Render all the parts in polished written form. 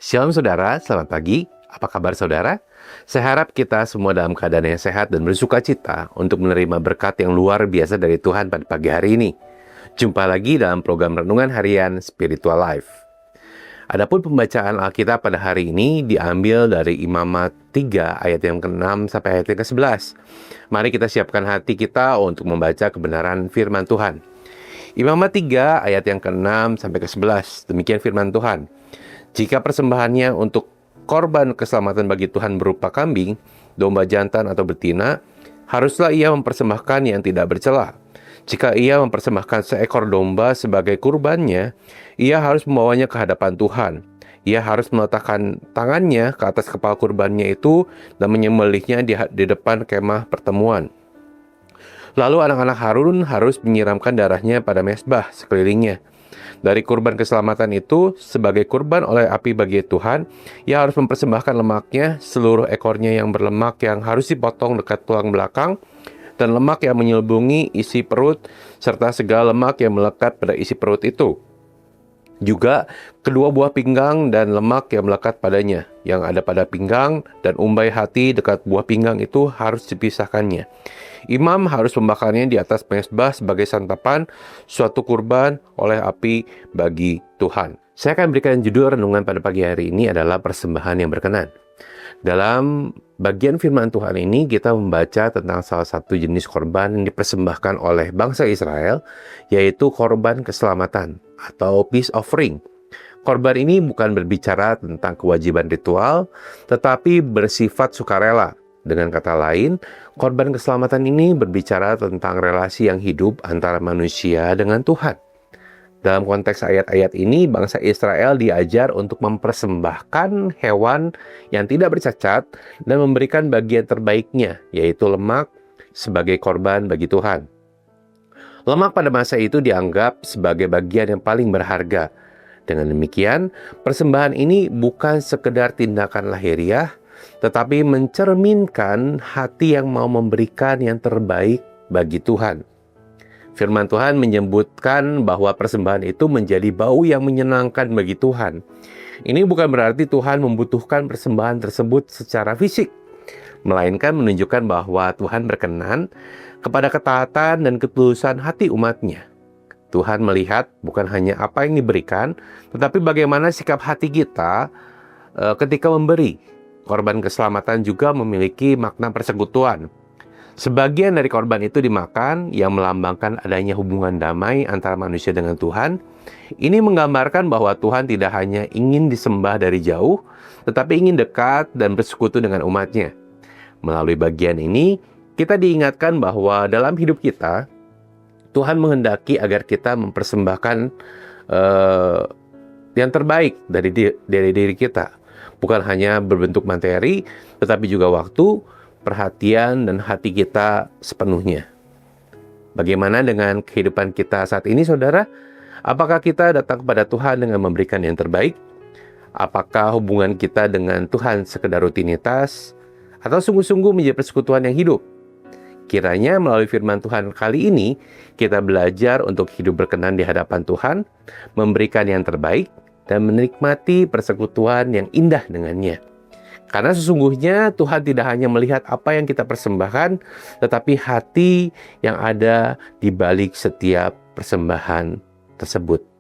Shalom saudara, selamat pagi. Apa kabar saudara? Saya harap kita semua dalam keadaan yang sehat dan bersuka cita untuk menerima berkat yang luar biasa dari Tuhan pada pagi hari ini. Jumpa lagi dalam program Renungan Harian Spiritual Life. Adapun pembacaan Alkitab pada hari ini diambil dari Imamat 3 ayat yang ke-6 sampai ayat yang ke-11. Mari kita siapkan hati kita untuk membaca kebenaran firman Tuhan. Imamat 3 ayat yang ke-6 sampai ke-11. Demikian firman Tuhan. Jika persembahannya untuk korban keselamatan bagi Tuhan berupa kambing, domba jantan atau betina, haruslah ia mempersembahkan yang tidak bercela. Jika ia mempersembahkan seekor domba sebagai kurbannya, ia harus membawanya ke hadapan Tuhan. Ia harus meletakkan tangannya ke atas kepala kurbannya itu dan menyembelihnya di depan kemah pertemuan. Lalu anak-anak Harun harus menyiramkan darahnya pada mezbah sekelilingnya. Dari kurban keselamatan itu, sebagai kurban oleh api bagi Tuhan, ia harus mempersembahkan lemaknya, seluruh ekornya yang berlemak yang harus dipotong dekat tulang belakang, dan lemak yang menyelubungi isi perut, serta segala lemak yang melekat pada isi perut itu. Juga kedua buah pinggang dan lemak yang melekat padanya, yang ada pada pinggang dan umbai hati dekat buah pinggang itu harus dipisahkannya. Imam harus membakarnya di atas mezbah sebagai santapan suatu kurban oleh api bagi Tuhan. Saya akan berikan judul renungan pada pagi hari ini adalah persembahan yang berkenan. Dalam bagian firman Tuhan ini kita membaca tentang salah satu jenis korban yang dipersembahkan oleh bangsa Israel, yaitu korban keselamatan atau peace offering. Korban ini bukan berbicara tentang kewajiban ritual, tetapi bersifat sukarela. Dengan kata lain, korban keselamatan ini berbicara tentang relasi yang hidup antara manusia dengan Tuhan. Dalam konteks ayat-ayat ini, bangsa Israel diajar untuk mempersembahkan hewan yang tidak bercacat dan memberikan bagian terbaiknya, yaitu lemak, sebagai korban bagi Tuhan. Lemak pada masa itu dianggap sebagai bagian yang paling berharga. Dengan demikian, persembahan ini bukan sekedar tindakan lahiriah, tetapi mencerminkan hati yang mau memberikan yang terbaik bagi Tuhan. Firman Tuhan menyebutkan bahwa persembahan itu menjadi bau yang menyenangkan bagi Tuhan. Ini bukan berarti Tuhan membutuhkan persembahan tersebut secara fisik, melainkan menunjukkan bahwa Tuhan berkenan kepada ketaatan dan ketulusan hati umatnya. Tuhan melihat bukan hanya apa yang diberikan, tetapi bagaimana sikap hati kita ketika memberi. Korban keselamatan juga memiliki makna persekutuan. Sebagian dari korban itu dimakan yang melambangkan adanya hubungan damai antara manusia dengan Tuhan. Ini menggambarkan bahwa Tuhan tidak hanya ingin disembah dari jauh, tetapi ingin dekat dan bersekutu dengan umatnya. Melalui bagian ini, kita diingatkan bahwa dalam hidup kita, Tuhan menghendaki agar kita mempersembahkan yang terbaik dari diri kita. Bukan hanya berbentuk materi, tetapi juga waktu, perhatian, dan hati kita sepenuhnya. Bagaimana dengan kehidupan kita saat ini, saudara? Apakah kita datang kepada Tuhan dengan memberikan yang terbaik? Apakah hubungan kita dengan Tuhan sekedar rutinitas? Atau sungguh-sungguh menjadi persekutuan yang hidup? Kiranya melalui firman Tuhan kali ini, kita belajar untuk hidup berkenan di hadapan Tuhan, memberikan yang terbaik, dan menikmati persekutuan yang indah dengannya. Karena sesungguhnya Tuhan tidak hanya melihat apa yang kita persembahkan, tetapi hati yang ada di balik setiap persembahan tersebut.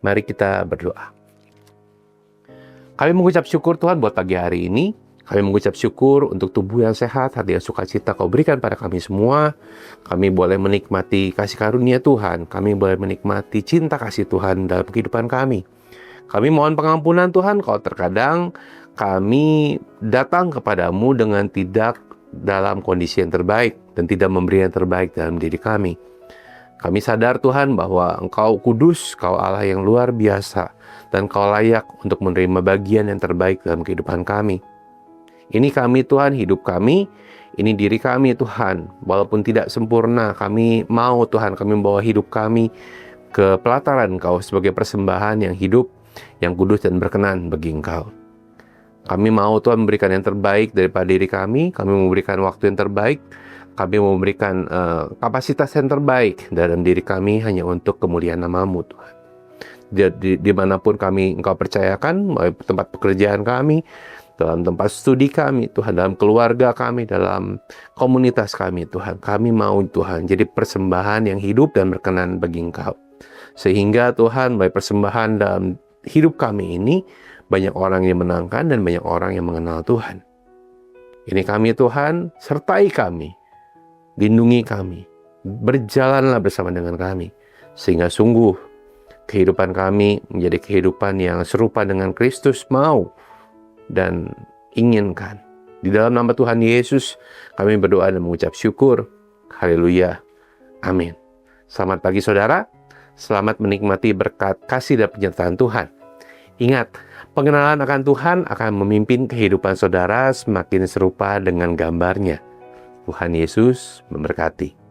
Mari kita berdoa. Kami mengucap syukur Tuhan buat pagi hari ini. Kami mengucap syukur untuk tubuh yang sehat, hati yang sukacita Kau berikan pada kami semua. Kami boleh menikmati kasih karunia Tuhan. Kami boleh menikmati cinta kasih Tuhan dalam kehidupan kami. Kami mohon pengampunan Tuhan kalau terkadang kami datang kepadamu dengan tidak dalam kondisi yang terbaik dan tidak memberi yang terbaik dalam diri kami. Kami sadar Tuhan bahwa Engkau kudus, Kau Allah yang luar biasa, dan Kau layak untuk menerima bagian yang terbaik dalam kehidupan kami. Ini kami Tuhan, hidup kami, ini diri kami Tuhan. Walaupun tidak sempurna, kami mau Tuhan, kami membawa hidup kami ke pelataran Engkau sebagai persembahan yang hidup, yang kudus dan berkenan bagi Engkau. Kami mau Tuhan memberikan yang terbaik daripada diri kami memberikan waktu yang terbaik, kami memberikan kapasitas yang terbaik dalam diri kami hanya untuk kemuliaan nama-Mu Tuhan. Dimanapun kami Engkau percayakan, tempat pekerjaan kami, dalam tempat studi kami, Tuhan, dalam keluarga kami, dalam komunitas kami, Tuhan. Kami mau, Tuhan, jadi persembahan yang hidup dan berkenan bagi Engkau. Sehingga, Tuhan, melalui persembahan dalam hidup kami ini, banyak orang yang menangkan dan banyak orang yang mengenal Tuhan. Ini kami, Tuhan, sertai kami, lindungi kami, berjalanlah bersama dengan kami, sehingga sungguh kehidupan kami menjadi kehidupan yang serupa dengan Kristus mau dan inginkan. Di dalam nama Tuhan Yesus, kami berdoa dan mengucap syukur. Haleluya. Amin. Selamat pagi saudara. Selamat menikmati berkat kasih dan penyertaan Tuhan. Ingat, pengenalan akan Tuhan akan memimpin kehidupan saudara semakin serupa dengan gambarnya. Tuhan Yesus memberkati.